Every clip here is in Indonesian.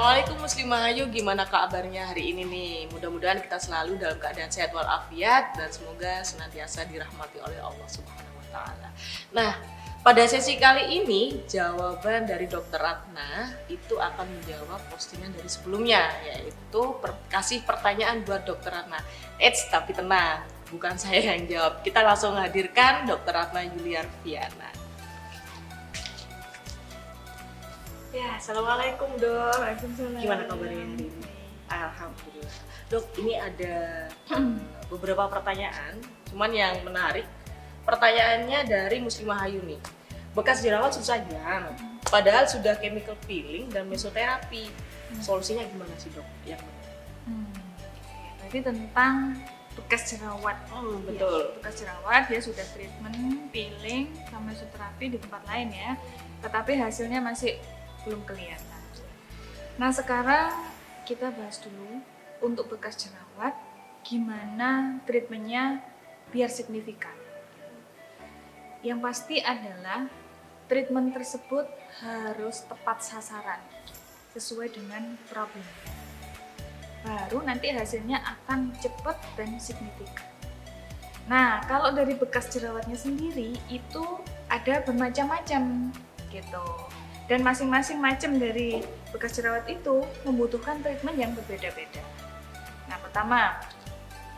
Assalamualaikum Muslimah Ayu, gimana kabarnya hari ini nih? Mudah-mudahan kita selalu dalam keadaan sehat walafiat dan semoga senantiasa dirahmati oleh Allah Subhanahu wa taala. Nah, pada sesi kali ini jawaban dari Dokter Ratna itu akan menjawab postingan dari sebelumnya, yaitu kasih pertanyaan buat Dokter Ratna. Tapi tenang, bukan saya yang jawab. Kita langsung hadirkan Dokter Ratna Yuliarviana. Ya, assalamualaikum dok. Waalaikumsalam. Gimana kabarnya hari ini? Alhamdulillah. Dok, ini ada beberapa pertanyaan, cuman yang menarik pertanyaannya dari Muslimah Ayu nih. Bekas jerawat susah hilang, padahal sudah chemical peeling dan mesoterapi. Solusinya gimana sih dok? Yang Berarti tentang bekas jerawat. Betul. Ya, bekas jerawat dia sudah treatment, peeling, sama mesoterapi di tempat lain ya. Tetapi hasilnya masih belum kelihatan. Nah sekarang kita bahas dulu untuk bekas jerawat gimana treatmentnya biar signifikan. Yang pasti adalah treatment tersebut harus tepat sasaran sesuai dengan problem. Baru nanti hasilnya akan cepat dan signifikan. Nah kalau dari bekas jerawatnya sendiri itu ada bermacam-macam gitu. Dan masing-masing macam dari bekas jerawat itu membutuhkan treatment yang berbeda-beda. Nah, pertama,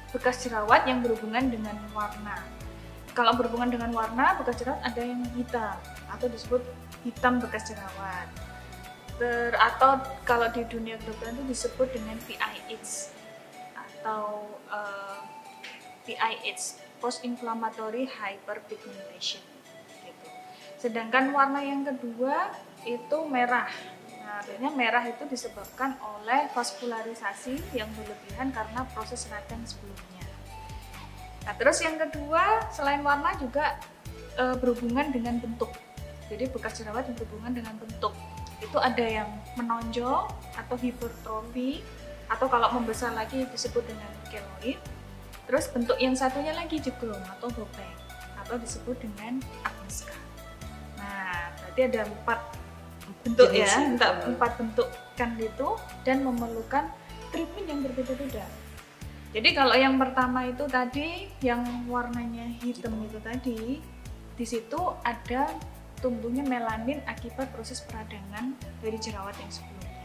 bekas jerawat yang berhubungan dengan warna. Kalau berhubungan dengan warna, bekas jerawat ada yang hitam atau disebut hitam bekas jerawat. Atau kalau di dunia kedokteran itu disebut dengan PIH atau PIH, post inflammatory hyperpigmentation. Gitu. Sedangkan warna yang kedua itu merah. Nah, artinya merah itu disebabkan oleh vaskularisasi yang berlebihan karena proses radang sebelumnya. Nah, terus yang kedua selain warna juga berhubungan dengan bentuk. Jadi bekas jerawat yang berhubungan dengan bentuk. Itu ada yang menonjol atau hipertrofi atau kalau membesar lagi disebut dengan keloid. Terus bentuk yang satunya lagi jeglong atau bopeng atau disebut dengan acne. Nah, berarti ada 4 bentuk ya, 4 bentuk kan itu dan memerlukan treatment yang berbeda-beda. Jadi kalau yang pertama itu tadi yang warnanya hitam itu tadi, di situ ada tumbuhnya melanin akibat proses peradangan dari jerawat yang sebelumnya.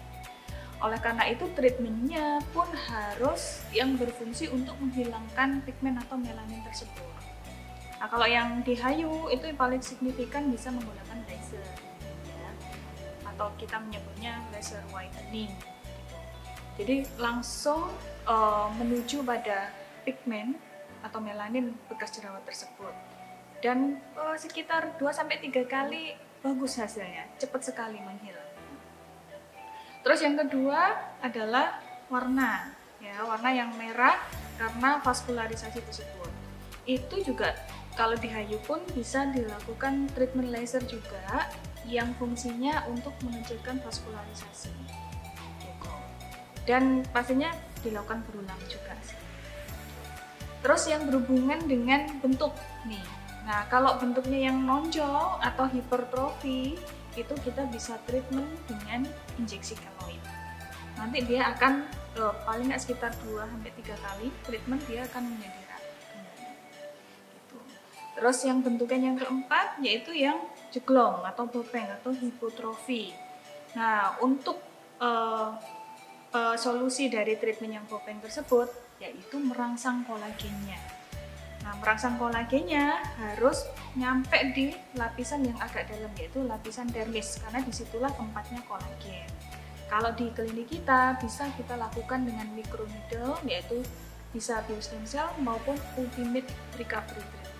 Oleh karena itu treatmentnya pun harus yang berfungsi untuk menghilangkan pigmen atau melanin tersebut. Nah kalau yang di Hayu itu yang paling signifikan bisa menggunakan laser. Atau kita menyebutnya laser whitening. Jadi langsung menuju pada pigmen atau melanin bekas jerawat tersebut. Dan sekitar 2-3 kali bagus hasilnya, cepat sekali menghilang. Terus yang kedua adalah warna, ya warna yang merah karena vaskularisasi tersebut. Itu juga kalau di Hayu pun bisa dilakukan treatment laser juga yang fungsinya untuk mengecilkan vaskularisasi gitu. Dan pastinya dilakukan berulang juga sih. Terus yang berhubungan dengan bentuk nih. Nah kalau bentuknya yang nonjol atau hipertrofi itu kita bisa treatment dengan injeksi keloid. Nanti dia akan paling nggak sekitar 2-3 kali treatment dia akan menjadi rata gitu. Terus yang bentuknya yang keempat yaitu yang jeglong atau bopeng atau hipotrofi. Nah, untuk solusi dari treatment yang bopeng tersebut yaitu merangsang kolagennya. Nah, merangsang kolagennya harus nyampe di lapisan yang agak dalam yaitu lapisan dermis karena disitulah tempatnya kolagen. Kalau di klinik kita bisa kita lakukan dengan microneedle yaitu bisa biostem cell maupun ultimate recovery treatment.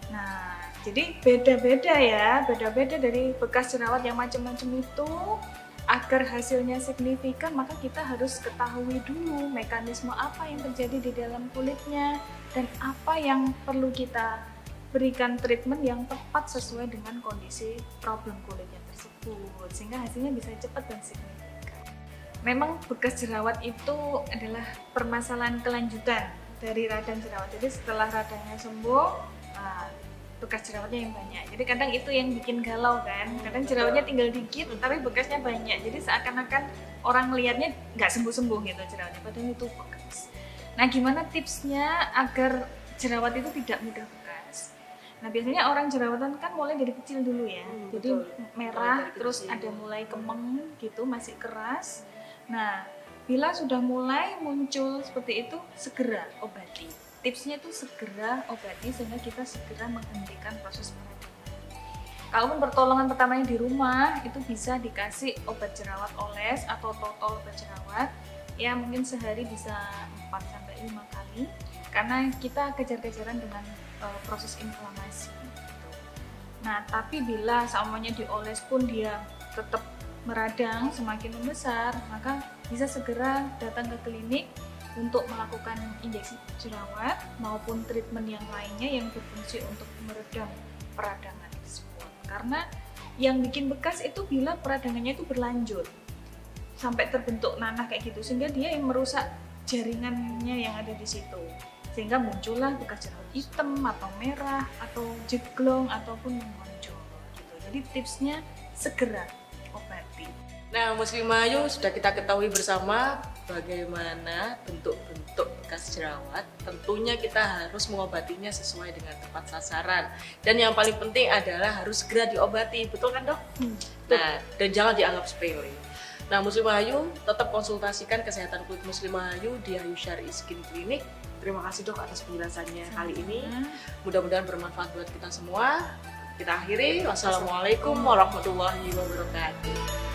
Nah, jadi beda-beda ya, beda-beda dari bekas jerawat yang macam-macam itu. Agar hasilnya signifikan, maka kita harus ketahui dulu mekanisme apa yang terjadi di dalam kulitnya dan apa yang perlu kita berikan treatment yang tepat sesuai dengan kondisi problem kulitnya tersebut, sehingga hasilnya bisa cepat dan signifikan. Memang bekas jerawat itu adalah permasalahan kelanjutan dari radang jerawat. Jadi setelah radangnya sembuh, bekas jerawatnya yang banyak. Jadi kadang itu yang bikin galau kan. Kadang jerawatnya tinggal dikit tapi bekasnya banyak. Jadi seakan-akan orang lihatnya nggak sembuh-sembuh gitu jerawatnya, padahal itu bekas. Nah, gimana tipsnya agar jerawat itu tidak mudah bekas? Nah, biasanya orang jerawatan kan mulai dari kecil dulu ya. Jadi merah, terus ada mulai kemeng gitu, masih keras. Nah, bila sudah mulai muncul seperti itu, segera obati. Tipsnya itu segera obati sehingga kita segera menghentikan proses peradangan. Kalaupun pertolongan pertamanya di rumah, itu bisa dikasih obat jerawat oles atau totol obat jerawat. Ya mungkin sehari bisa 4-5 kali karena kita kejar-kejaran dengan proses inflamasi. Nah, tapi bila semuanya dioles pun dia tetap meradang semakin membesar, maka bisa segera datang ke klinik untuk melakukan injeksi jerawat maupun treatment yang lainnya yang berfungsi untuk meredam peradangan tersebut. Karena yang bikin bekas itu bila peradangannya itu berlanjut sampai terbentuk nanah kayak gitu, sehingga dia yang merusak jaringannya yang ada di situ, sehingga muncullah bekas jerawat hitam atau merah atau jeglong ataupun menonjol gitu. Jadi tipsnya segera obati. Nah, Muslimah Ayu, sudah kita ketahui bersama bagaimana bentuk-bentuk bekas jerawat. Tentunya kita harus mengobatinya sesuai dengan tepat sasaran. Dan yang paling penting adalah harus segera diobati, betul kan dok? Nah, dan jangan dianggap sepele. Nah, Muslimah Ayu, tetap konsultasikan kesehatan kulit Muslimah Ayu di Ayu Syari Skin Clinic. Terima kasih dok atas penjelasannya kali ini. Mudah-mudahan bermanfaat buat kita semua. Kita akhiri. Wassalamualaikum warahmatullahi wabarakatuh.